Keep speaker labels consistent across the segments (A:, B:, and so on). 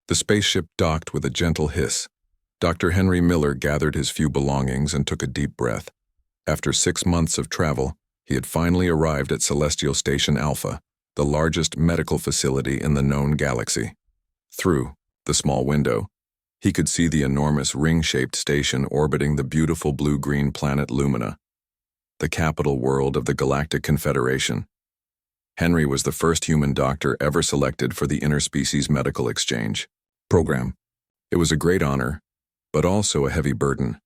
A: The spaceship docked with a gentle hiss. Dr. Henry Miller gathered his few belongings and took a deep breath. After 6 months of travel, he had finally arrived at Celestial Station Alpha, the largest medical facility in the known galaxy. Through the small window, he could see the enormous ring-shaped station orbiting the beautiful blue-green planet Lumina, the capital world of the Galactic Confederation. Henry was the first human doctor ever selected for the Interspecies Medical Exchange program. It was a great honor, but also a heavy burden.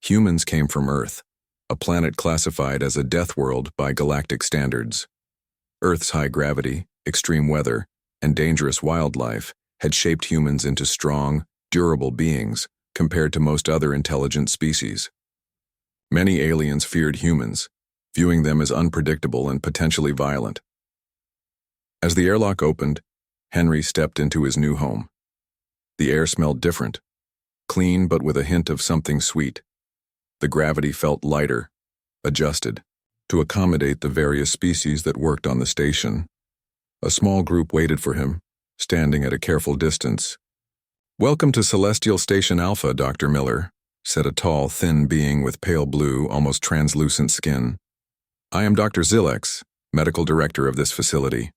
A: Humans came from Earth, a planet classified as a death world by galactic standards. Earth's high gravity, extreme weather, and dangerous wildlife had shaped humans into strong, durable beings compared to most other intelligent species. Many aliens feared humans, viewing them as unpredictable and potentially violent. As the airlock opened, Henry stepped into his new home. The air smelled different, clean but with a hint of something sweet. The gravity felt lighter, adjusted, to accommodate the various species that worked on the station. A small group waited for him, standing at a careful distance. "Welcome to Celestial Station Alpha, Dr. Miller," said a tall, thin being with pale blue, almost translucent skin. "I am Dr. Zilex, medical director of this facility."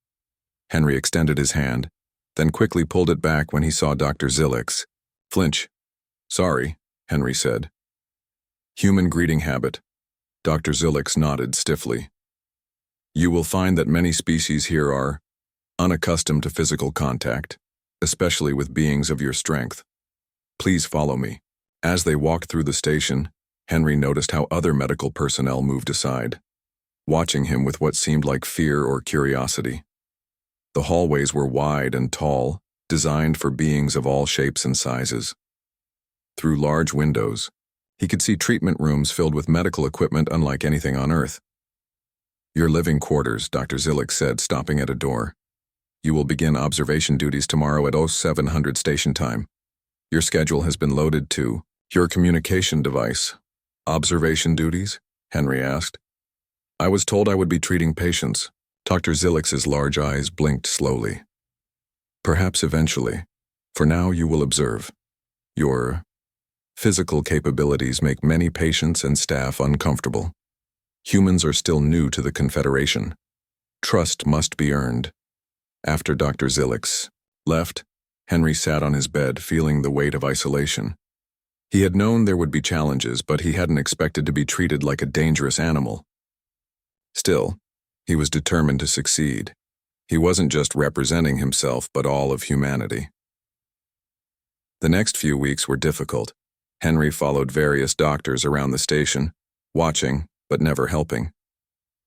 A: Henry extended his hand, then quickly pulled it back when he saw Dr. Zilex. "Flinch." "Sorry," Henry said. "Human greeting habit." Dr. Zilex nodded stiffly. "You will find that many species here are unaccustomed to physical contact, especially with beings of your strength. Please follow me." As they walked through the station, Henry noticed how other medical personnel moved aside, watching him with what seemed like fear or curiosity. The hallways were wide and tall, designed for beings of all shapes and sizes. Through large windows, he could see treatment rooms filled with medical equipment unlike anything on Earth. "Your living quarters," Dr. Zilex said, stopping at a door. "You will begin observation duties tomorrow at 0700 station time. Your schedule has been loaded to your communication device." "Observation duties?" Henry asked. "I was told I would be treating patients." Dr. Zilex's large eyes blinked slowly. "Perhaps eventually. For now you will observe. Your physical capabilities make many patients and staff uncomfortable. Humans are still new to the Confederation. Trust must be earned." After Dr. Zilex left, Henry sat on his bed, feeling the weight of isolation. He had known there would be challenges, but he hadn't expected to be treated like a dangerous animal. Still, he was determined to succeed. He wasn't just representing himself, but all of humanity. The next few weeks were difficult. Henry followed various doctors around the station, watching, but never helping.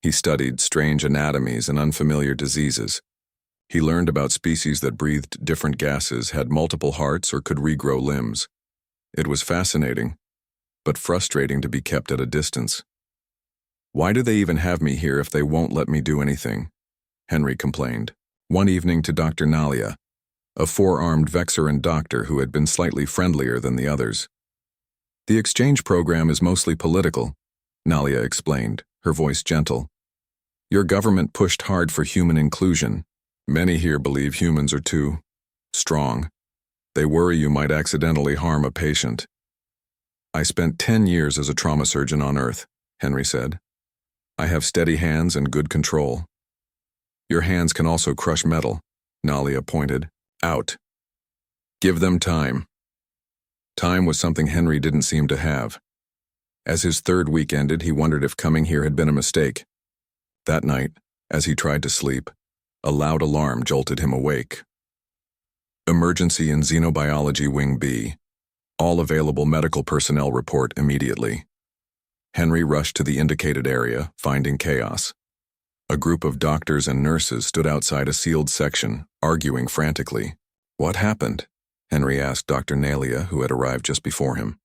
A: He studied strange anatomies and unfamiliar diseases. He learned about species that breathed different gases, had multiple hearts, or could regrow limbs. It was fascinating, but frustrating to be kept at a distance. "Why do they even have me here if they won't let me do anything?" Henry complained. One evening to Dr. Nalia, a four-armed Vexaran doctor who had been slightly friendlier than the others. "The exchange program is mostly political," Nalia explained, her voice gentle. "Your government pushed hard for human inclusion. Many here believe humans are too strong. They worry you might accidentally harm a patient." "I spent 10 years as a trauma surgeon on Earth," Henry said. "I have steady hands and good control." "Your hands can also crush metal," Nalia pointed out. "Give them time." Time was something Henry didn't seem to have. As his third week ended, he wondered if coming here had been a mistake. That night, as he tried to sleep, a loud alarm jolted him awake. "Emergency in Xenobiology Wing B. All available medical personnel report immediately." Henry rushed to the indicated area, finding chaos. A group of doctors and nurses stood outside a sealed section, arguing frantically. "What happened?" Henry asked Dr. Nalia, who had arrived just before him.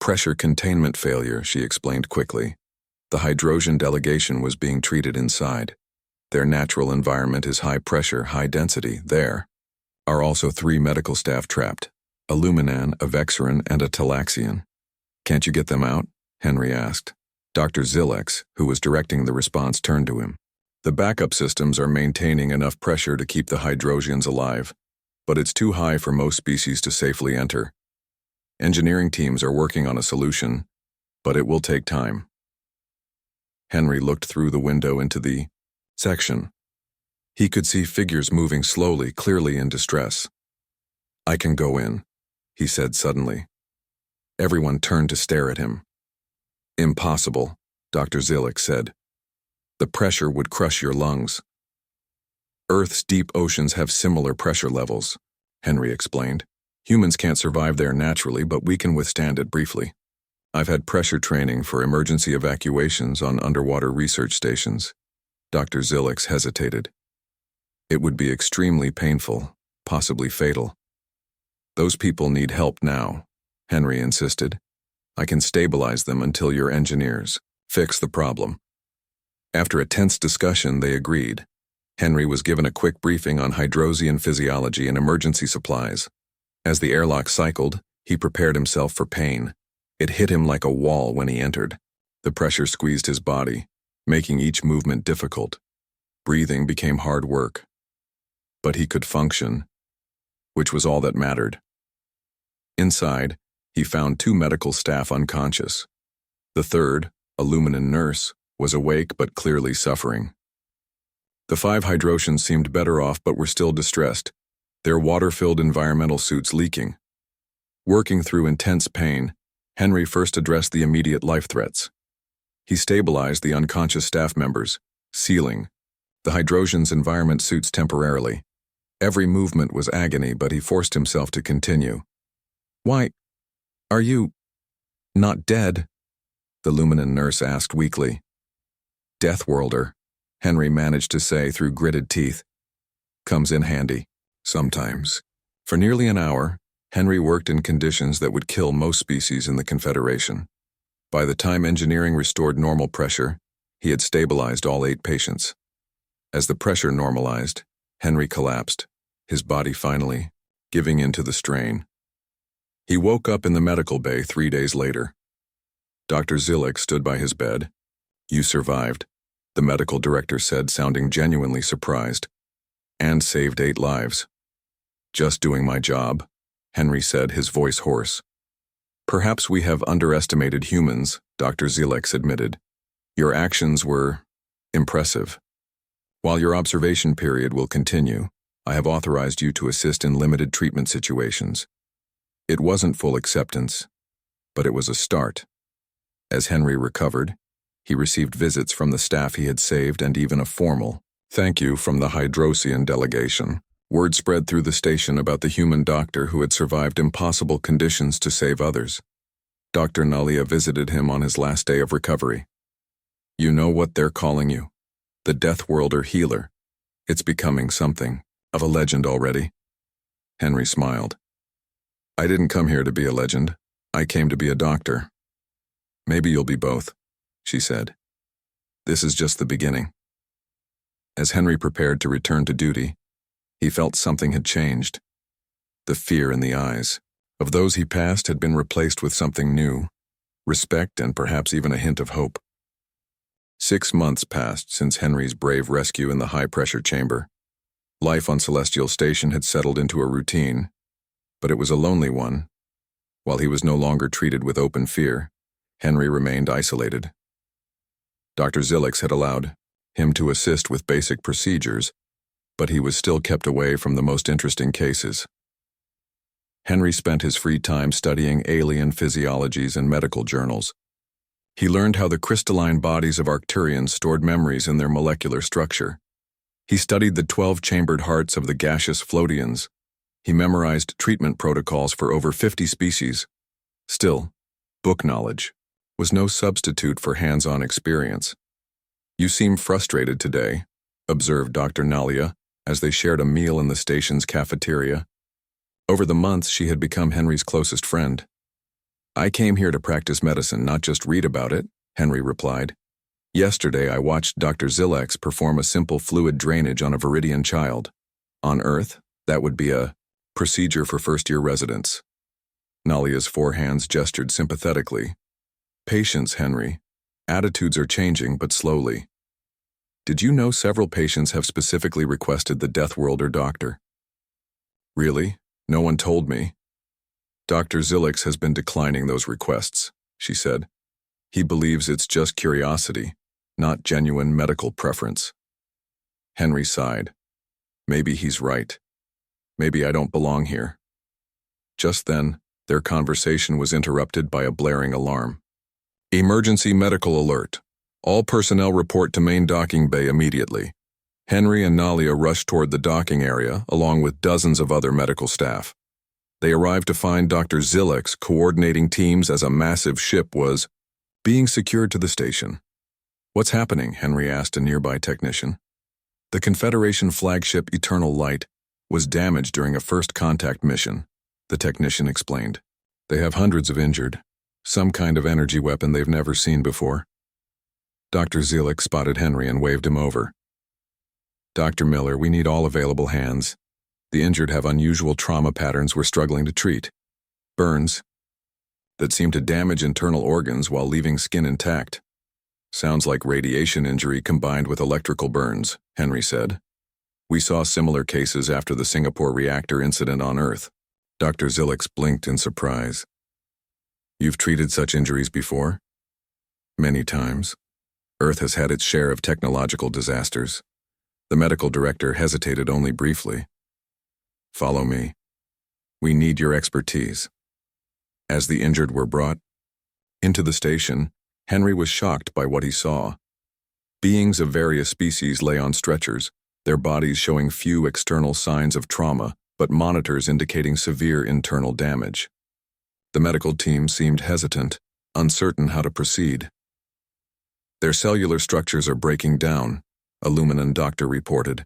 A: "Pressure containment failure," she explained quickly. "The Hydrosian delegation was being treated inside. Their natural environment is high pressure, high density. There are also 3 medical staff trapped, a Luminan, a Vexaran, and a Talaxian. Can't you get them out?" Henry asked. Dr. Zilex, who was directing the response, turned to him. "The backup systems are maintaining enough pressure to keep the Hydrosians alive. but it's too high for most species to safely enter. Engineering teams are working on a solution, but it will take time. Henry looked through the window into the section. He could see figures moving slowly, clearly in distress. "I can go in," he said suddenly. Everyone turned to stare at him. "Impossible," Dr. Zilek said. "The pressure would crush your lungs." "Earth's deep oceans have similar pressure levels," Henry explained. "Humans can't survive there naturally, but we can withstand it briefly. I've had pressure training for emergency evacuations on underwater research stations." Dr. Zilek hesitated. "It would be extremely painful, possibly fatal." "Those people need help now," Henry insisted. "I can stabilize them until your engineers fix the problem." After a tense discussion, they agreed. Henry was given a quick briefing on hydrosian physiology and emergency supplies. As the airlock cycled, he prepared himself for pain. It hit him like a wall when he entered. The pressure squeezed his body, making each movement difficult. Breathing became hard work. But he could function, which was all that mattered. Inside, he found 2 medical staff unconscious. The third, a Luminan nurse, was awake but clearly suffering. The 5 Hydrosians seemed better off but were still distressed, their water-filled environmental suits leaking. Working through intense pain, Henry first addressed the immediate life threats. He stabilized the unconscious staff members, sealing the Hydrosians' environment suits temporarily. Every movement was agony, but he forced himself to continue. "Why, are you not dead?" the Luminan nurse asked weakly. "Deathworlder," Henry managed to say through gritted teeth. "Comes in handy, sometimes." For nearly an hour, Henry worked in conditions that would kill most species in the Confederation. By the time engineering restored normal pressure, he had stabilized all 8 patients. As the pressure normalized, Henry collapsed, his body finally giving in to the strain. He woke up in the medical bay 3 days later. Dr. Zilek stood by his bed. "You survived," the medical director said, sounding genuinely surprised. "And saved 8 lives." "Just doing my job," Henry said, his voice hoarse. "Perhaps we have underestimated humans," Dr. Zilek admitted. "Your actions were impressive. While your observation period will continue, I have authorized you to assist in limited treatment situations." It wasn't full acceptance, but it was a start. As Henry recovered, he received visits from the staff he had saved and even a formal thank you from the Hydrosian delegation. Word spread through the station about the human doctor who had survived impossible conditions to save others. Dr. Nalia visited him on his last day of recovery. "You know what they're calling you? The Deathworlder healer. It's becoming something of a legend already." Henry smiled. "I didn't come here to be a legend. I came to be a doctor." "Maybe you'll be both," she said. "This is just the beginning." As Henry prepared to return to duty, he felt something had changed. The fear in the eyes of those he passed had been replaced with something new, respect and perhaps even a hint of hope. 6 months passed since Henry's brave rescue in the high-pressure chamber. Life on Celestial Station had settled into a routine, but it was a lonely one. While he was no longer treated with open fear, Henry remained isolated. Dr. Zilek had allowed him to assist with basic procedures, but he was still kept away from the most interesting cases. Henry spent his free time studying alien physiologies and medical journals. He learned how the crystalline bodies of Arcturians stored memories in their molecular structure. He studied the 12-chambered hearts of the gaseous Floatians. He memorized treatment protocols for over 50 species. Still, book knowledge was no substitute for hands-on experience. "You seem frustrated today," observed Dr. Nalia as they shared a meal in the station's cafeteria. Over the months, she had become Henry's closest friend. "I came here to practice medicine, not just read about it," Henry replied. "Yesterday, I watched Dr. Zilek perform a simple fluid drainage on a Viridian child. On Earth, that would be a procedure for first-year residents." Nalia's 4 hands gestured sympathetically. "Patience, Henry. Attitudes are changing, but slowly. Did you know several patients have specifically requested the Deathworlder doctor?" Really? No one told me. Dr. Zilix has been declining those requests, she said. He believes it's just curiosity, not genuine medical preference. Henry sighed. Maybe he's right. Maybe I don't belong here. Just then, their conversation was interrupted by a blaring alarm. Emergency medical alert. All personnel report to main docking bay immediately. Henry and Nalia rushed toward the docking area, along with dozens of other medical staff. They arrived to find Dr. Zilix coordinating teams as a massive ship was being secured to the station. What's happening? Henry asked a nearby technician. The Confederation flagship Eternal Light was damaged during a first contact mission, the technician explained. They have hundreds of injured, some kind of energy weapon they've never seen before. Dr. Zilix spotted Henry and waved him over. Dr. Miller, we need all available hands. The injured have unusual trauma patterns we're struggling to treat. Burns that seem to damage internal organs while leaving skin intact. Sounds like radiation injury combined with electrical burns, Henry said. We saw similar cases after the Singapore reactor incident on Earth. Dr. Zilix blinked in surprise. You've treated such injuries before? Many times. Earth has had its share of technological disasters. The medical director hesitated only briefly. Follow me. We need your expertise. As the injured were brought into the station, Henry was shocked by what he saw. Beings of various species lay on stretchers, their bodies showing few external signs of trauma, but monitors indicating severe internal damage. The medical team seemed hesitant, uncertain how to proceed. Their cellular structures are breaking down, a Luminan doctor reported.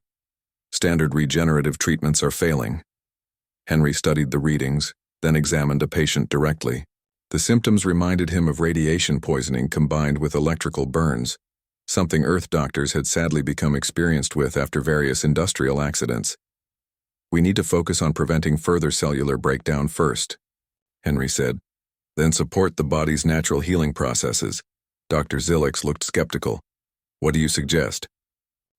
A: Standard regenerative treatments are failing. Henry studied the readings, then examined a patient directly. The symptoms reminded him of radiation poisoning combined with electrical burns, something Earth doctors had sadly become experienced with after various industrial accidents. We need to focus on preventing further cellular breakdown first, Henry said, then support the body's natural healing processes. Dr. Zilix looked skeptical. What do you suggest?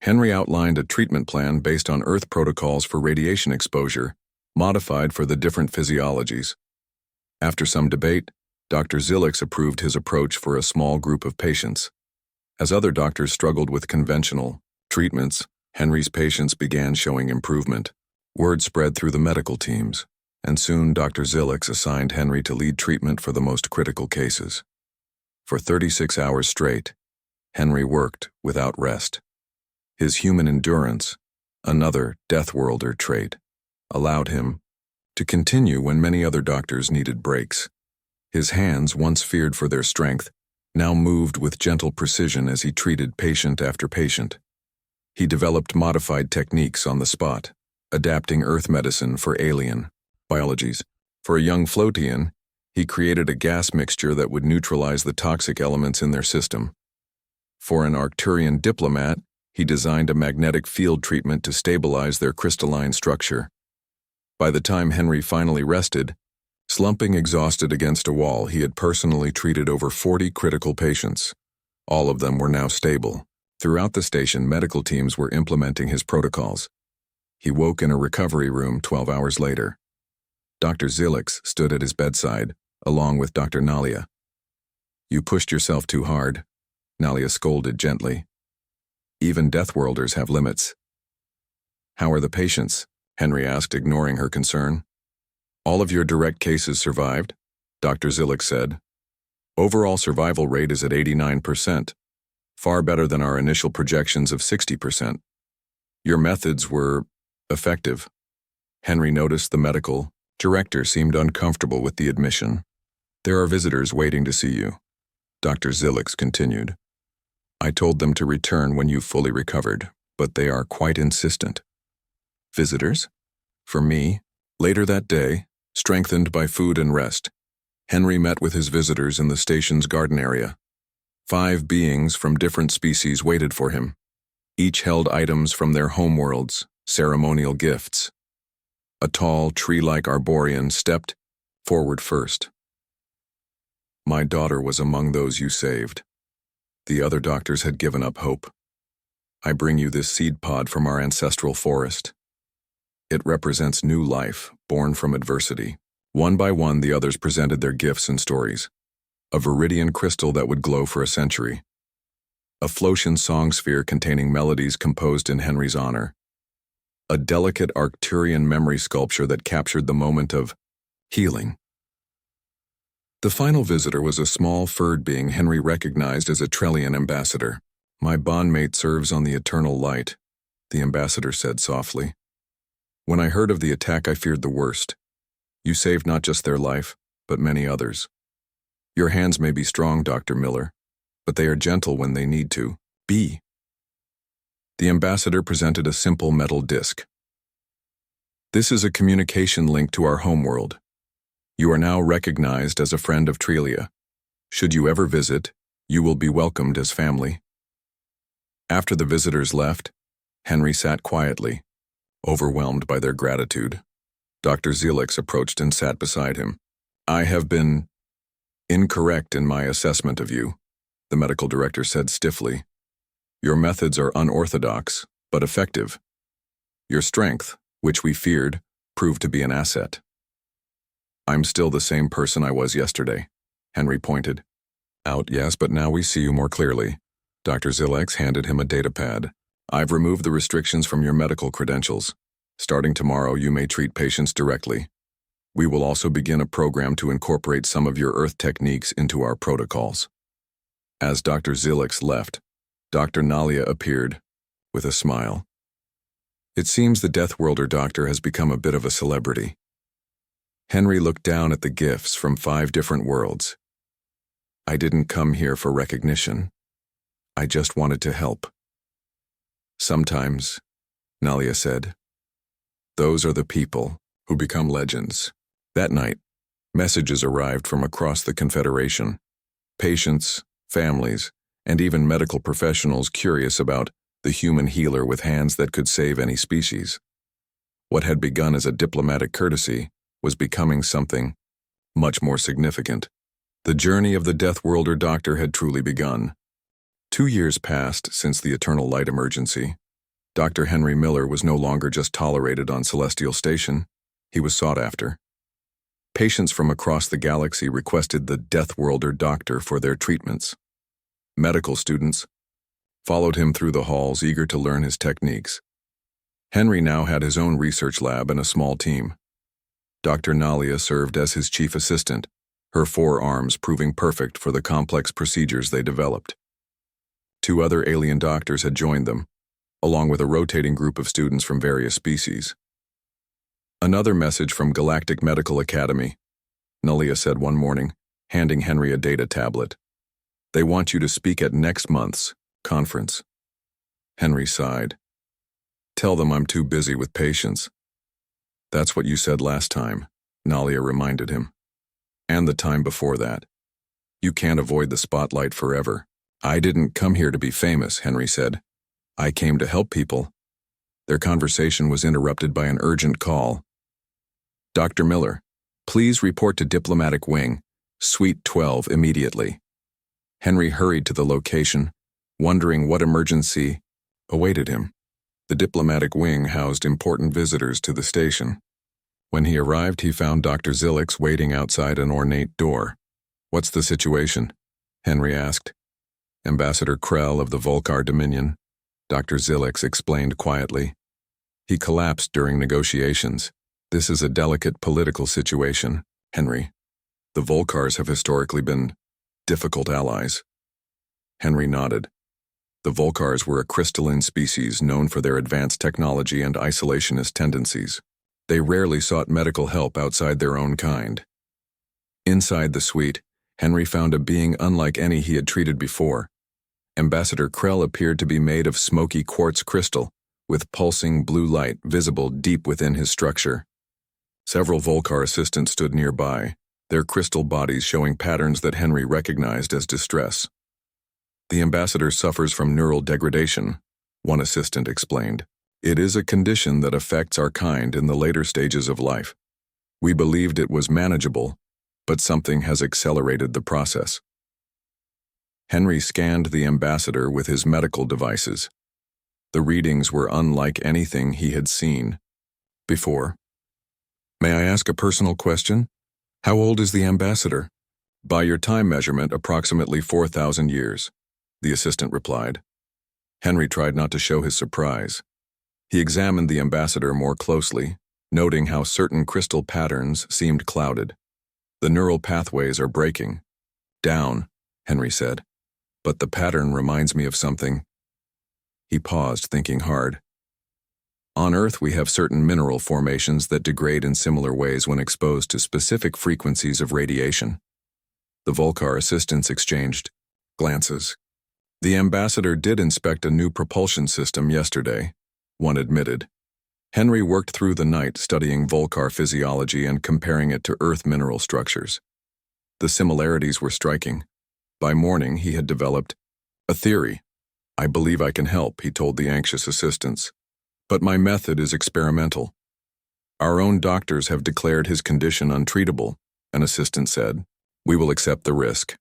A: Henry outlined a treatment plan based on Earth protocols for radiation exposure, modified for the different physiologies. After some debate, Dr. Zilix approved his approach for a small group of patients. As other doctors struggled with conventional treatments, Henry's patients began showing improvement. Word spread through the medical teams, and soon Dr. Zilix assigned Henry to lead treatment for the most critical cases. For 36 hours straight, Henry worked without rest. His human endurance, another Deathworlder trait, allowed him to continue when many other doctors needed breaks. His hands, once feared for their strength, now moved with gentle precision as he treated patient after patient. He developed modified techniques on the spot, adapting Earth medicine for alien biologies. For a young Floatian, he created a gas mixture that would neutralize the toxic elements in their system. For an Arcturian diplomat, he designed a magnetic field treatment to stabilize their crystalline structure. By the time Henry finally rested, slumping exhausted against a wall, he had personally treated over 40 critical patients. All of them were now stable. Throughout the station, medical teams were implementing his protocols. He woke in a recovery room 12 hours later. Dr. Zilix stood at his bedside, along with Dr. Nalia. You pushed yourself too hard, Nalia scolded gently. Even Deathworlders have limits. How are the patients? Henry asked, ignoring her concern. All of your direct cases survived, Dr. Zilix said. Overall survival rate is at 89%, far better than our initial projections of 60%. Your methods were effective. Henry noticed the medical director seemed uncomfortable with the admission. There are visitors waiting to see you, Dr. Zilix continued. I told them to return when you've fully recovered, but they are quite insistent. Visitors? For me, later that day, strengthened by food and rest, Henry met with his visitors in the station's garden area. 5 beings from different species waited for him. Each held items from their homeworlds, ceremonial gifts. A tall, tree-like Arborian stepped forward first. My daughter was among those you saved. The other doctors had given up hope. I bring you this seed pod from our ancestral forest. It represents new life, born from adversity. One by one, the others presented their gifts and stories. A viridian crystal that would glow for a century. A Flotian song sphere containing melodies composed in Henry's honor. A delicate Arcturian memory sculpture that captured the moment of healing. The final visitor was a small, furred being Henry recognized as a Trellian ambassador. "My bondmate serves on the eternal light," the ambassador said softly. "When I heard of the attack, I feared the worst. You saved not just their life, but many others. Your hands may be strong, Dr. Miller, but they are gentle when they need to be." The ambassador presented a simple metal disc. "This is a communication link to our homeworld. You are now recognized as a friend of Trelia. Should you ever visit, you will be welcomed as family." After the visitors left, Henry sat quietly, overwhelmed by their gratitude. Dr. Zelix approached and sat beside him. "I have been incorrect in my assessment of you," the medical director said stiffly. "Your methods are unorthodox, but effective. Your strength, which we feared, proved to be an asset." "I'm still the same person I was yesterday," Henry pointed out. "Yes, but now we see you more clearly." Dr. Zilex handed him a data pad. "I've removed the restrictions from your medical credentials. Starting tomorrow, you may treat patients directly. We will also begin a program to incorporate some of your Earth techniques into our protocols." As Dr. Zilex left, Dr. Nalia appeared, with a smile. "It seems the Deathworlder doctor has become a bit of a celebrity." Henry looked down at the gifts from 5 different worlds. "I didn't come here for recognition. I just wanted to help." "Sometimes," Nalia said, "those are the people who become legends." That night, messages arrived from across the Confederation. Patients, families, and even medical professionals curious about the human healer with hands that could save any species. What had begun as a diplomatic courtesy was becoming something much more significant. The journey of the Deathworlder doctor had truly begun. 2 years passed since the Eternal Light emergency. Dr. Henry Miller was no longer just tolerated on Celestial Station, he was sought after. Patients from across the galaxy requested the Deathworlder doctor for their treatments. Medical students followed him through the halls, eager to learn his techniques. Henry now had his own research lab and a small team. Dr. Nalia served as his chief assistant, her 4 arms proving perfect for the complex procedures they developed. 2 other alien doctors had joined them, along with a rotating group of students from various species. "Another message from Galactic Medical Academy," Nalia said one morning, handing Henry a data tablet. "They want you to speak at next month's conference." Henry sighed. "Tell them I'm too busy with patients." "That's what you said last time," Nalia reminded him. "And the time before that. You can't avoid the spotlight forever." "I didn't come here to be famous," Henry said. "I came to help people." Their conversation was interrupted by an urgent call. "Dr. Miller, please report to Diplomatic Wing, Suite 12 immediately." Henry hurried to the location, wondering what emergency awaited him. The Diplomatic Wing housed important visitors to the station. When he arrived, he found Dr. Zilix waiting outside an ornate door. "What's the situation?" Henry asked. "Ambassador Krell of the Volcar Dominion," Dr. Zilix explained quietly. "He collapsed during negotiations. This is a delicate political situation, Henry. The Volcars have historically been difficult allies." Henry nodded. The Volcars were a crystalline species known for their advanced technology and isolationist tendencies. They rarely sought medical help outside their own kind. Inside the suite, Henry found a being unlike any he had treated before. Ambassador Krell appeared to be made of smoky quartz crystal, with pulsing blue light visible deep within his structure. Several Volcar assistants stood nearby, their crystal bodies showing patterns that Henry recognized as distress. "The ambassador suffers from neural degradation," one assistant explained. "It is a condition that affects our kind in the later stages of life. We believed it was manageable, but something has accelerated the process." Henry scanned the ambassador with his medical devices. The readings were unlike anything he had seen. Before. May I ask a personal question? How old is the ambassador? By your time measurement, approximately 4,000 years, the assistant replied. Henry tried not to show his surprise. He examined the ambassador more closely, noting how certain crystal patterns seemed clouded. The neural pathways are breaking. Down, Henry said. But the pattern reminds me of something. He paused, thinking hard. On Earth, we have certain mineral formations that degrade in similar ways when exposed to specific frequencies of radiation. The Volcar assistants exchanged glances. The ambassador did inspect a new propulsion system yesterday, one admitted. Henry worked through the night studying Volcar physiology and comparing it to Earth mineral structures. The similarities were striking. By morning, he had developed a theory. I believe I can help, he told the anxious assistants. But my method is experimental. Our own doctors have declared his condition untreatable, an assistant said. We will accept the risk.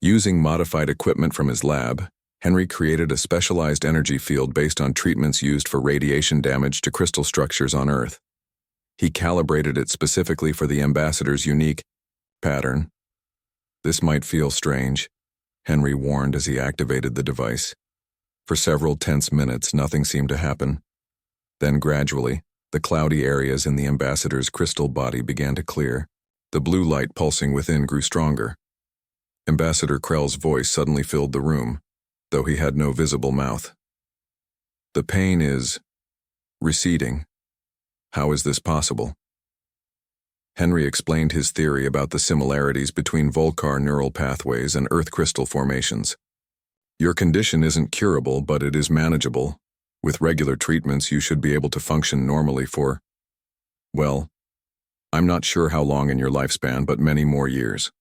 A: Using modified equipment from his lab, Henry created a specialized energy field based on treatments used for radiation damage to crystal structures on Earth. He calibrated it specifically for the ambassador's unique pattern. This might feel strange, Henry warned as he activated the device. For several tense minutes, nothing seemed to happen. Then gradually, the cloudy areas in the ambassador's crystal body began to clear. The blue light pulsing within grew stronger. Ambassador Krell's voice suddenly filled the room, though he had no visible mouth. The pain is receding. How is this possible? Henry explained his theory about the similarities between Volcar neural pathways and Earth crystal formations. Your condition isn't curable, but it is manageable. With regular treatments, you should be able to function normally for, well, I'm not sure how long in your lifespan, but many more years.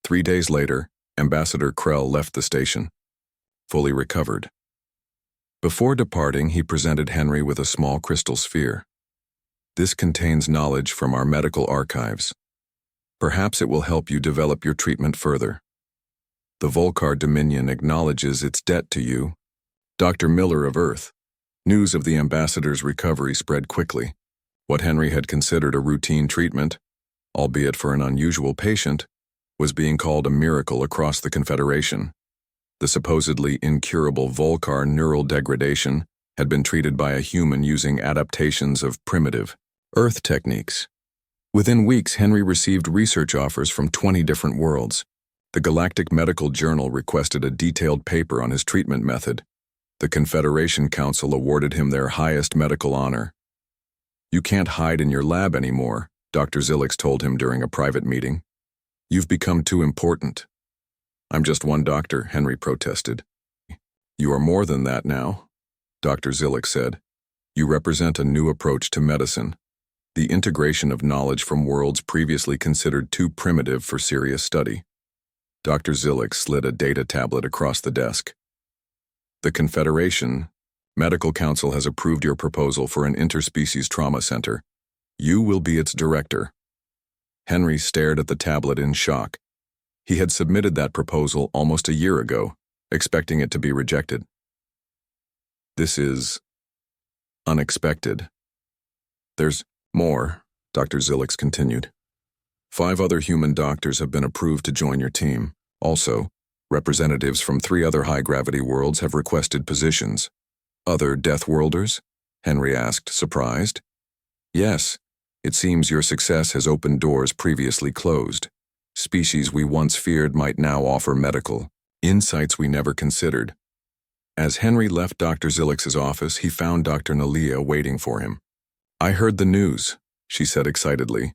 A: 3 days later, Ambassador Krell left the station, fully recovered. Before departing, he presented Henry with a small crystal sphere. This contains knowledge from our medical archives. Perhaps it will help you develop your treatment further. The Volcar Dominion acknowledges its debt to you. Dr. Miller of Earth. News of the ambassador's recovery spread quickly. What Henry had considered a routine treatment, albeit for an unusual patient, was being called a miracle across the Confederation. The supposedly incurable Volcar neural degradation had been treated by a human using adaptations of primitive Earth techniques. Within weeks, Henry received research offers from 20 different worlds. The Galactic Medical Journal requested a detailed paper on his treatment method. The Confederation Council awarded him their highest medical honor. You can't hide in your lab anymore, Dr. Zilix told him during a private meeting. You've become too important. I'm just one doctor, Henry protested. You are more than that now, Dr. Zilix said. You represent a new approach to medicine, the integration of knowledge from worlds previously considered too primitive for serious study. Dr. Zilix slid a data tablet across the desk. The Confederation Medical Council has approved your proposal for an interspecies trauma center. You will be its director. Henry stared at the tablet in shock. He had submitted that proposal almost a year ago, expecting it to be rejected. This is unexpected. There's more, Dr. Zilix continued. 5 other human doctors have been approved to join your team. Also, representatives from 3 other high-gravity worlds have requested positions. Other Deathworlders? Henry asked, surprised. Yes, it seems your success has opened doors previously closed. Species we once feared might now offer medical insights we never considered. As Henry left Dr. Zilix's office, he found Dr. Nalia waiting for him. I heard the news, she said excitedly.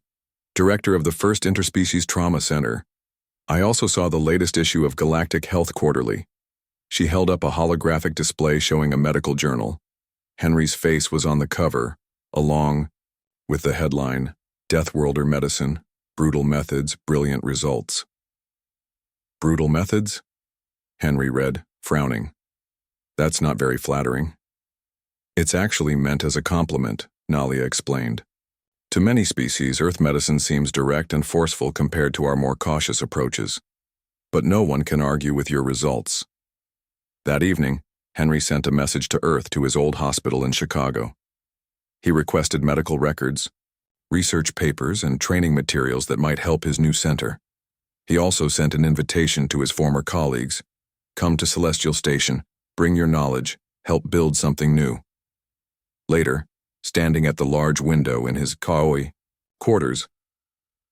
A: Director of the first Interspecies Trauma Center. I also saw the latest issue of Galactic Health Quarterly. She held up a holographic display showing a medical journal. Henry's face was on the cover, along with the headline, Deathworlder Medicine, Brutal Methods, Brilliant Results. Brutal methods? Henry read, frowning. That's not very flattering. It's actually meant as a compliment, Nalia explained. To many species, Earth medicine seems direct and forceful compared to our more cautious approaches. But no one can argue with your results. That evening, Henry sent a message to Earth to his old hospital in Chicago. He requested medical records, research papers, and training materials that might help his new center. He also sent an invitation to his former colleagues. Come to Celestial Station, bring your knowledge, help build something new. Later, standing at the large window in his Kaoi quarters,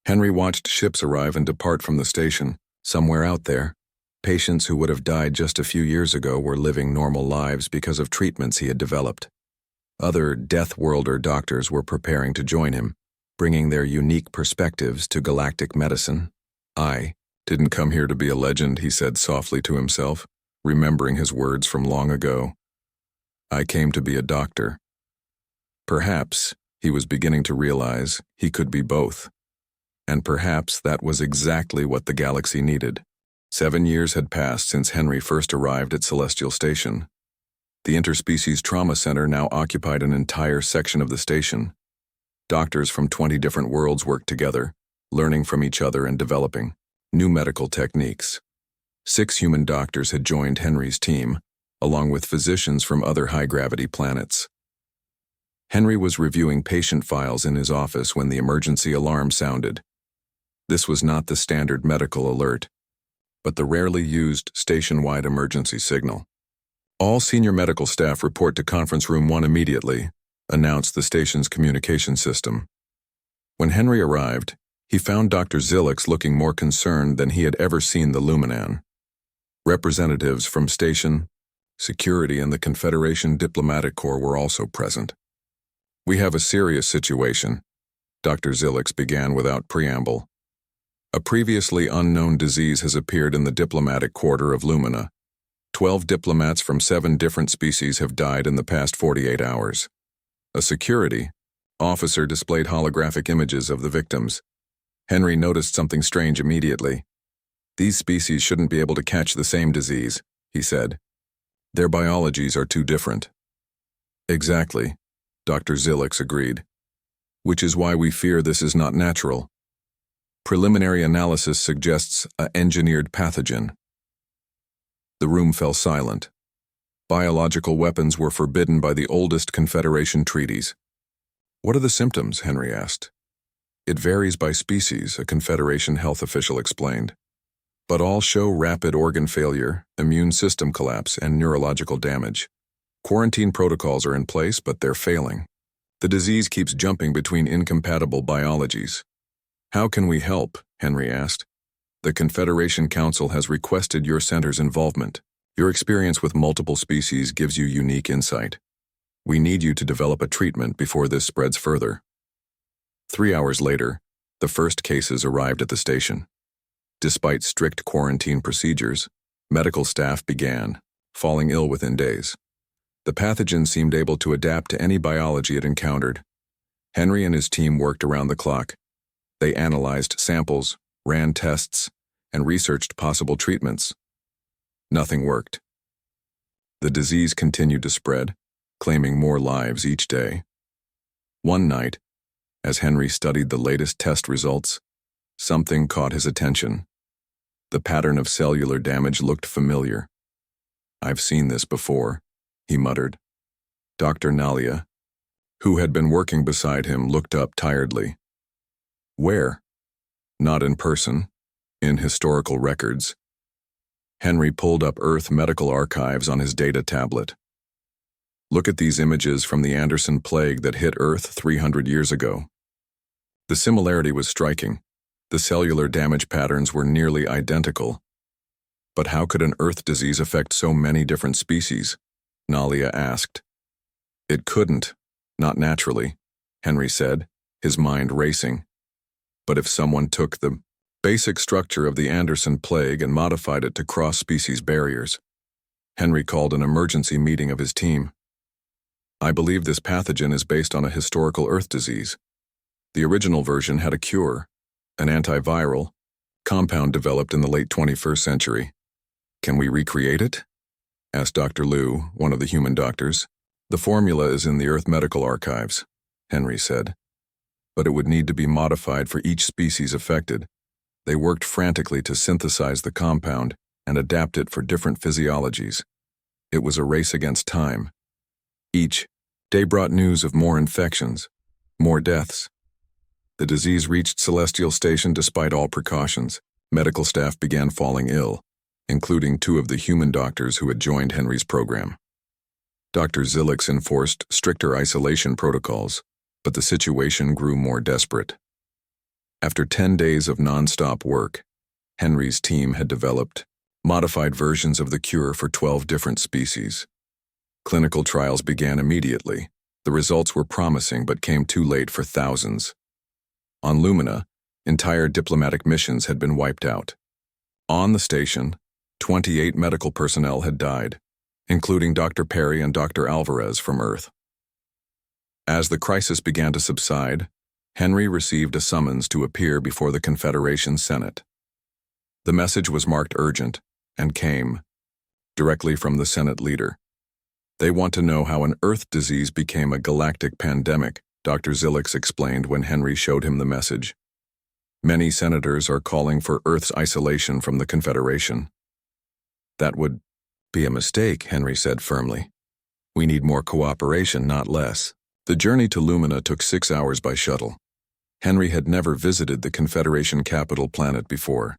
A: Henry watched ships arrive and depart from the station. Somewhere out there, patients who would have died just a few years ago were living normal lives because of treatments he had developed. Other Deathworlder doctors were preparing to join him, bringing their unique perspectives to galactic medicine. I didn't come here to be a legend, he said softly to himself, remembering his words from long ago. I came to be a doctor. Perhaps he was beginning to realize he could be both. And perhaps that was exactly what the galaxy needed. 7 years had passed since Henry first arrived at Celestial Station. The Interspecies Trauma Center now occupied an entire section of the station. Doctors from 20 different worlds worked together, learning from each other and developing new medical techniques. 6 human doctors had joined Henry's team, along with physicians from other high-gravity planets. Henry was reviewing patient files in his office when the emergency alarm sounded. This was not the standard medical alert, but the rarely used station-wide emergency signal. All senior medical staff report to Conference Room 1 immediately, announced the station's communication system. When Henry arrived, he found Dr. Zilix looking more concerned than he had ever seen the Luminan. Representatives from station, security, and the Confederation Diplomatic Corps were also present. We have a serious situation, Dr. Zilix began without preamble. A previously unknown disease has appeared in the diplomatic quarter of Lumina. 12 diplomats from 7 different species have died in the past 48 hours. A security officer displayed holographic images of the victims. Henry noticed something strange immediately. These species shouldn't be able to catch the same disease, he said. Their biologies are too different. Exactly, Dr. Zilix agreed. Which is why we fear this is not natural. Preliminary analysis suggests an engineered pathogen. The room fell silent. Biological weapons were forbidden by the oldest Confederation treaties. What are the symptoms? Henry asked. It varies by species, a Confederation health official explained. But all show rapid organ failure, immune system collapse, and neurological damage. Quarantine protocols are in place, but they're failing. The disease keeps jumping between incompatible biologies. How can we help? Henry asked. The Confederation Council has requested your center's involvement. Your experience with multiple species gives you unique insight. We need you to develop a treatment before this spreads further. 3 hours later, the first cases arrived at the station. Despite strict quarantine procedures, medical staff began falling ill within days. The pathogen seemed able to adapt to any biology it encountered. Henry and his team worked around the clock. They analyzed samples, ran tests, and researched possible treatments. Nothing worked. The disease continued to spread, claiming more lives each day. One night, as Henry studied the latest test results, something caught his attention. The pattern of cellular damage looked familiar. I've seen this before, he muttered. Dr. Nalia, who had been working beside him, looked up tiredly. Where? Not in person, in historical records. Henry pulled up Earth medical archives on his data tablet. Look at these images from the Anderson plague that hit Earth 300 years ago. The similarity was striking. The cellular damage patterns were nearly identical. But how could an Earth disease affect so many different species? Nalia asked. It couldn't, not naturally, Henry said, his mind racing. But if someone took the basic structure of the Anderson plague and modified it to cross species barriers, Henry called an emergency meeting of his team. I believe this pathogen is based on a historical Earth disease. The original version had a cure, an antiviral compound developed in the late 21st century. Can we recreate it? Asked Dr. Liu, one of the human doctors. The formula is in the Earth medical archives, Henry said. But it would need to be modified for each species affected. They worked frantically to synthesize the compound and adapt it for different physiologies. It was a race against time. Each Day brought news of more infections, more deaths. The disease reached Celestial Station despite all precautions. Medical staff began falling ill, including two of the human doctors who had joined Henry's program. Dr. Zilix enforced stricter isolation protocols, but the situation grew more desperate. After 10 days of non-stop work, Henry's team had developed modified versions of the cure for 12 different species. Clinical trials began immediately. The results were promising but came too late for thousands. On Lumina, entire diplomatic missions had been wiped out. On the station, 28 medical personnel had died, including Dr. Perry and Dr. Alvarez from Earth. As the crisis began to subside, Henry received a summons to appear before the Confederation Senate. The message was marked urgent and came directly from the Senate leader. They want to know how an Earth disease became a galactic pandemic, Dr. Zilix explained when Henry showed him the message. Many senators are calling for Earth's isolation from the Confederation. That would be a mistake, Henry said firmly. We need more cooperation, not less. The journey to Lumina took 6 hours by shuttle. Henry had never visited the Confederation capital planet before.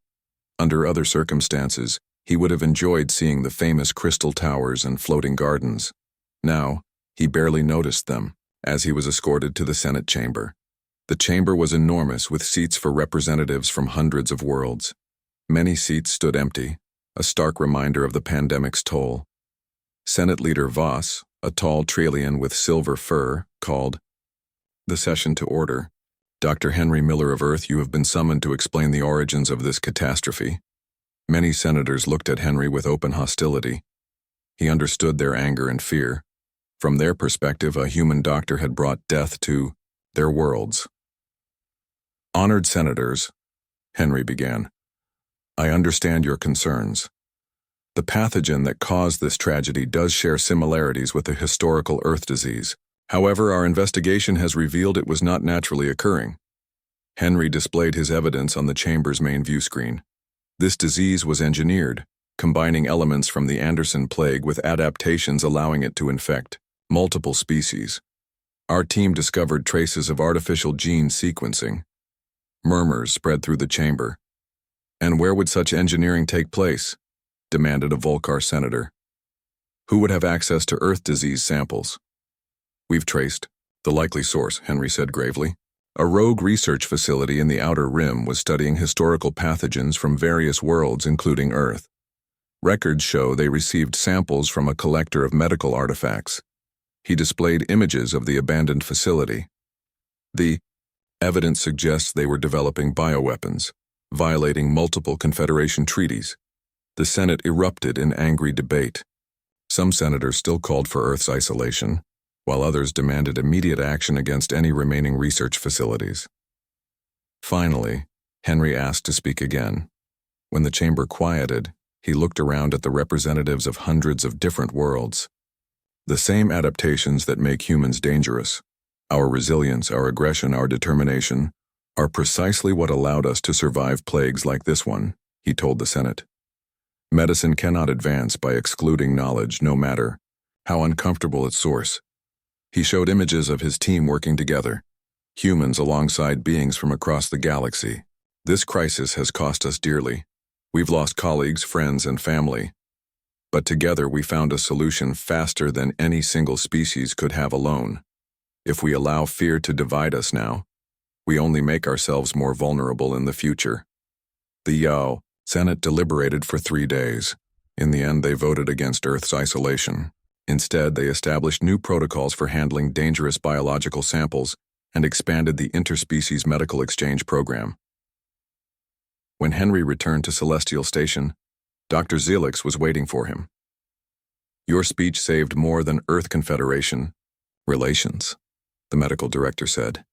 A: Under other circumstances, he would have enjoyed seeing the famous crystal towers and floating gardens. Now, he barely noticed them as he was escorted to the Senate chamber. The chamber was enormous with seats for representatives from hundreds of worlds. Many seats stood empty, a stark reminder of the pandemic's toll. Senate Leader Voss, a tall Tralian with silver fur, called the session to order. Dr. Henry Miller of Earth, you have been summoned to explain the origins of this catastrophe. Many senators looked at Henry with open hostility. He understood their anger and fear. From their perspective, a human doctor had brought death to their worlds. Honored senators, Henry began, I understand your concerns. The pathogen that caused this tragedy does share similarities with the historical Earth disease. However, our investigation has revealed it was not naturally occurring. Henry displayed his evidence on the chamber's main view screen. This disease was engineered, combining elements from the Anderson plague with adaptations allowing it to infect multiple species. Our team discovered traces of artificial gene sequencing. Murmurs spread through the chamber. And where would such engineering take place? Demanded a Volcar senator. Who would have access to Earth disease samples? We've traced the likely source, Henry said gravely. A rogue research facility in the Outer Rim was studying historical pathogens from various worlds, including Earth. Records show they received samples from a collector of medical artifacts. He displayed images of the abandoned facility. The evidence suggests they were developing bioweapons, violating multiple Confederation treaties. The Senate erupted in angry debate. Some senators still called for Earth's isolation, while others demanded immediate action against any remaining research facilities. Finally, Henry asked to speak again. When the chamber quieted, he looked around at the representatives of hundreds of different worlds. The same adaptations that make humans dangerous, our resilience, our aggression, our determination, are precisely what allowed us to survive plagues like this one, he told the Senate. Medicine cannot advance by excluding knowledge, no matter how uncomfortable its source. He showed images of his team working together, humans alongside beings from across the galaxy. This crisis has cost us dearly. We've lost colleagues, friends, and family. But together we found a solution faster than any single species could have alone. If we allow fear to divide us now, we only make ourselves more vulnerable in the future. The Senate deliberated for 3 days. In the end, they voted against Earth's isolation. Instead, they established new protocols for handling dangerous biological samples and expanded the interspecies medical exchange program. When Henry returned to Celestial Station, Dr. Zilix was waiting for him. Your speech saved more than Earth Confederation relations, the medical director said.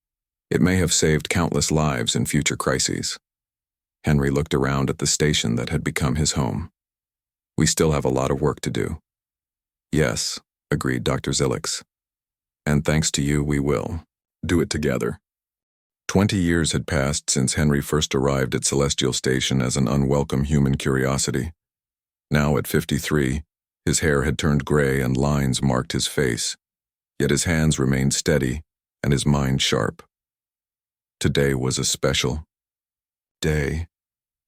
A: It may have saved countless lives in future crises. Henry looked around at the station that had become his home. We still have a lot of work to do. Yes, agreed Dr. Zilix. And thanks to you, we will do it together. 20 years had passed since Henry first arrived at Celestial Station as an unwelcome human curiosity. Now at 53, his hair had turned gray and lines marked his face. yet his hands remained steady and his mind sharp. Today was a special day,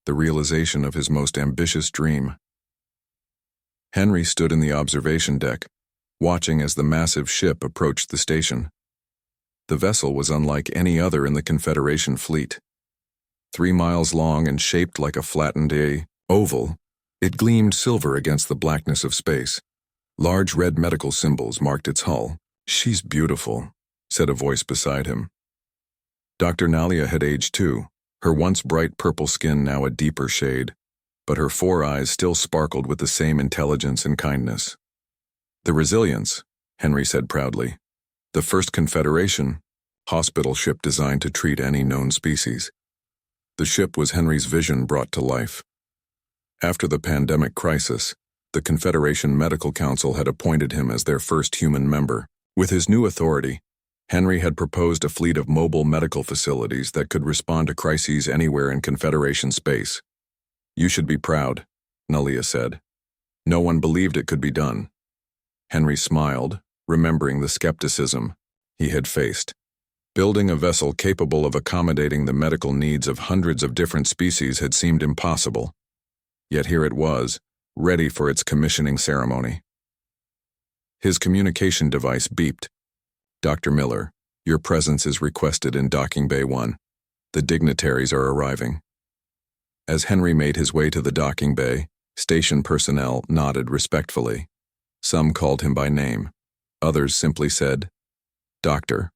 A: the realization of his most ambitious dream. Henry stood in the observation deck, watching as the massive ship approached the station. The vessel was unlike any other in the Confederation fleet. 3 miles long and shaped like a flattened oval, it gleamed silver against the blackness of space. Large red medical symbols marked its hull. "She's beautiful," said a voice beside him. Dr. Nalia had aged too, her once bright purple skin now a deeper shade, but her 4 eyes still sparkled with the same intelligence and kindness. "The Resilience," Henry said proudly. "The first Confederation hospital ship designed to treat any known species." The ship was Henry's vision brought to life. After the pandemic crisis, the Confederation Medical Council had appointed him as their first human member. With his new authority, Henry had proposed a fleet of mobile medical facilities that could respond to crises anywhere in Confederation space. "You should be proud," Nalia said. No one believed it could be done. Henry smiled, remembering the skepticism he had faced. Building a vessel capable of accommodating the medical needs of hundreds of different species had seemed impossible. Yet here it was, ready for its commissioning ceremony. His communication device beeped. "Dr. Miller, your presence is requested in Docking Bay 1. The dignitaries are arriving." As Henry made his way to the docking bay, station personnel nodded respectfully. Some called him by name. Others simply said, "Doctor."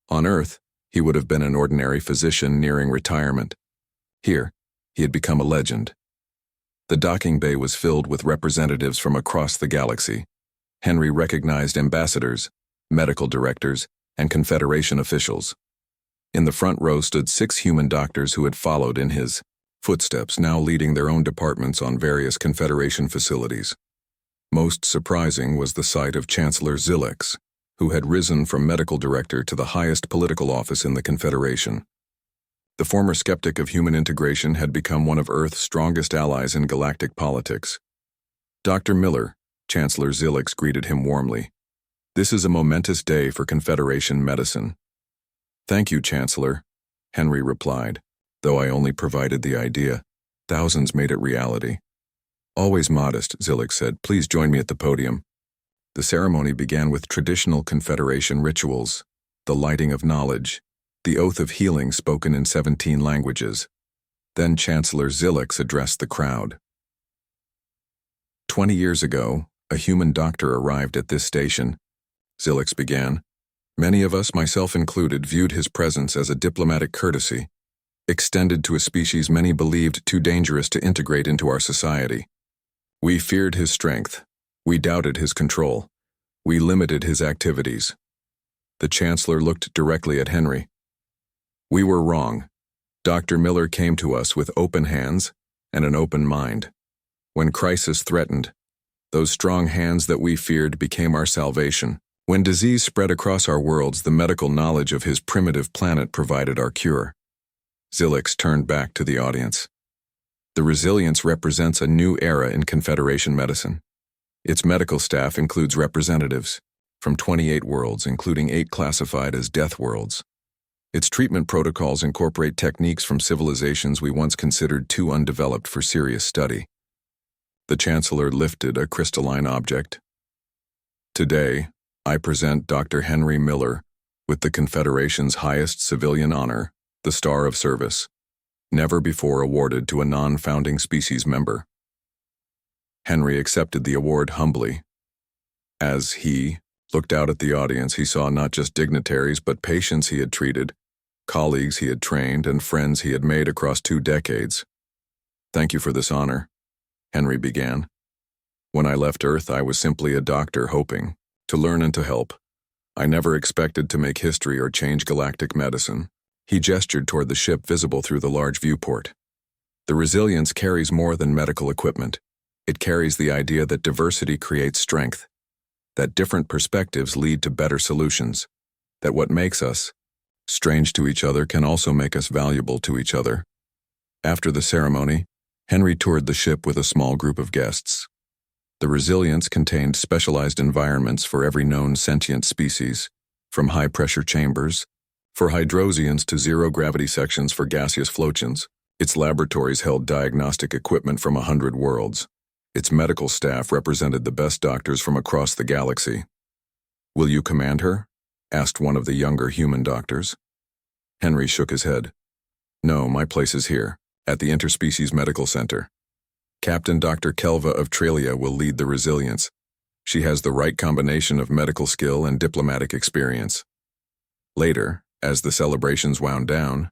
A: On Earth, he would have been an ordinary physician nearing retirement. Here, he had become a legend. The docking bay was filled with representatives from across the galaxy. Henry recognized ambassadors, medical directors, and Confederation officials. In the front row stood 6 human doctors who had followed in his footsteps, now leading their own departments on various Confederation facilities. Most surprising was the sight of Chancellor Zilix, who had risen from medical director to the highest political office in the Confederation. The former skeptic of human integration had become one of Earth's strongest allies in galactic politics. "Dr. Miller," Chancellor Zilix greeted him warmly. "This is a momentous day for Confederation medicine." "Thank you, Chancellor," Henry replied, "though I only provided the idea. Thousands made it reality." "Always modest," Zilix said. "Please join me at the podium." The ceremony began with traditional Confederation rituals, the lighting of knowledge, the oath of healing spoken in 17 languages. Then Chancellor Zilix addressed the crowd. 20 years ago, a human doctor arrived at this station, Zilix began. Many of us, myself included, viewed his presence as a diplomatic courtesy, extended to a species many believed too dangerous to integrate into our society. We feared his strength. We doubted his control. We limited his activities. The Chancellor looked directly at Henry. "We were wrong. Dr. Miller came to us with open hands and an open mind. When crisis threatened, those strong hands that we feared became our salvation. When disease spread across our worlds, the medical knowledge of his primitive planet provided our cure." Zilix turned back to the audience. "The Resilience represents a new era in Confederation medicine. Its medical staff includes representatives from 28 worlds, including 8 classified as Deathworlds. Its treatment protocols incorporate techniques from civilizations we once considered too undeveloped for serious study." The Chancellor lifted a crystalline object. "Today, I present Dr. Henry Miller with the Confederation's highest civilian honor, the Star of Service, never before awarded to a non-founding species member." Henry accepted the award humbly. As he looked out at the audience, he saw not just dignitaries but patients he had treated, colleagues he had trained, and friends he had made across 2 decades. "Thank you for this honor," Henry began. "When I left Earth, I was simply a doctor hoping to learn and to help. I never expected to make history or change galactic medicine." He gestured toward the ship visible through the large viewport. "The Resilience carries more than medical equipment. It carries the idea that diversity creates strength, that different perspectives lead to better solutions, that what makes us strange to each other can also make us valuable to each other." After the ceremony, Henry toured the ship with a small group of guests. The Resilience contained specialized environments for every known sentient species, from high-pressure chambers for hydrosians to zero-gravity sections for gaseous floations. Its laboratories held diagnostic equipment from 100 worlds. Its medical staff represented the best doctors from across the galaxy. "Will you command her?" asked one of the younger human doctors. Henry shook his head. "No, my place is here, at the Interspecies Medical Center. Captain Dr. Kelva of Trelia will lead the Resilience. She has the right combination of medical skill and diplomatic experience." Later, as the celebrations wound down,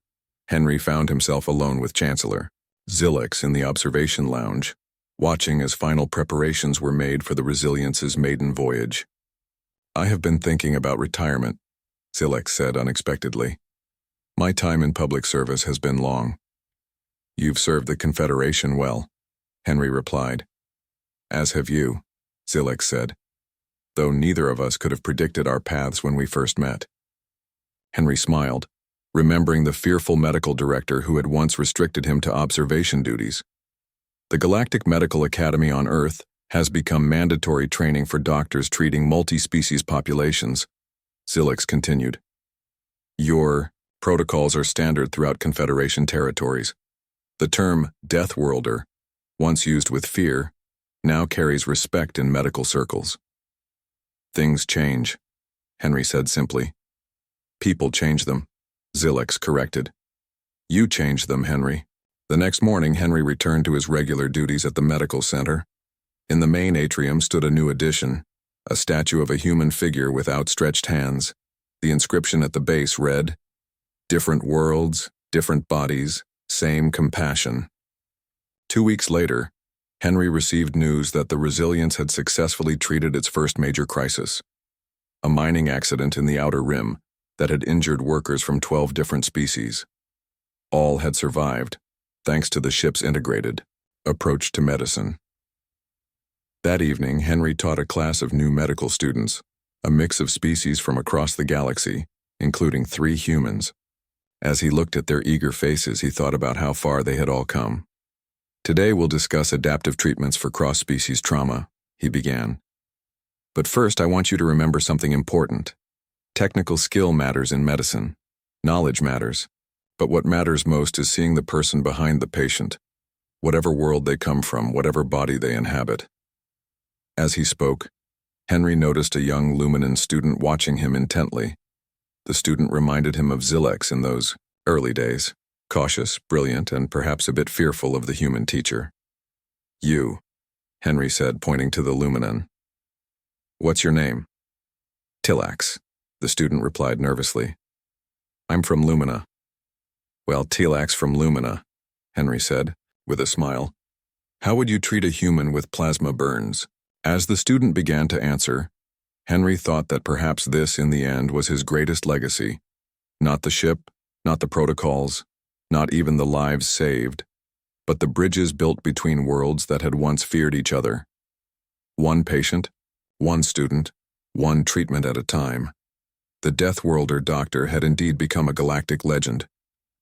A: Henry found himself alone with Chancellor Zilix in the observation lounge, watching as final preparations were made for the Resilience's maiden voyage. "I have been thinking about retirement," Zilix said unexpectedly. "My time in public service has been long." "You've served the Confederation well," Henry replied. "As have you," Zilix said, "though neither of us could have predicted our paths when we first met." Henry smiled, remembering the fearful medical director who had once restricted him to observation duties. "The Galactic Medical Academy on Earth has become mandatory training for doctors treating multi-species populations," Zilix continued. "Your protocols are standard throughout Confederation territories. The term Deathworlder, once used with fear, now carries respect in medical circles." "Things change," Henry said simply. "People change them," Zilix corrected. "You change them, Henry." The next morning, Henry returned to his regular duties at the medical center. In the main atrium stood a new addition, a statue of a human figure with outstretched hands. The inscription at the base read, "Different worlds, different bodies, same compassion." 2 weeks later, Henry received news that the Resilience had successfully treated its first major crisis, a mining accident in the Outer Rim that had injured workers from 12 different species. All had survived, thanks to the ship's integrated approach to medicine. That evening, Henry taught a class of new medical students, a mix of species from across the galaxy, including 3 humans. As he looked at their eager faces, he thought about how far they had all come. "Today we'll discuss adaptive treatments for cross-species trauma," he began. "But first, I want you to remember something important. Technical skill matters in medicine. Knowledge matters. But what matters most is seeing the person behind the patient, whatever world they come from, whatever body they inhabit." As he spoke, Henry noticed a young Luminan student watching him intently. The student reminded him of Zilix in those early days, cautious, brilliant, and perhaps a bit fearful of the human teacher. "You," Henry said, pointing to the Luminan. "What's your name?" "Tilax," the student replied nervously. "I'm from Lumina." "Well, Tilax from Lumina," Henry said, with a smile. "How would you treat a human with plasma burns?" As the student began to answer, Henry thought that perhaps this, in the end, was his greatest legacy. Not the ship, not the protocols, not even the lives saved, but the bridges built between worlds that had once feared each other. One patient, one student, one treatment at a time. The Deathworlder doctor had indeed become a galactic legend,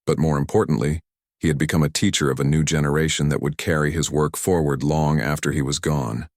A: but more importantly, he had become a teacher of a new generation that would carry his work forward long after he was gone.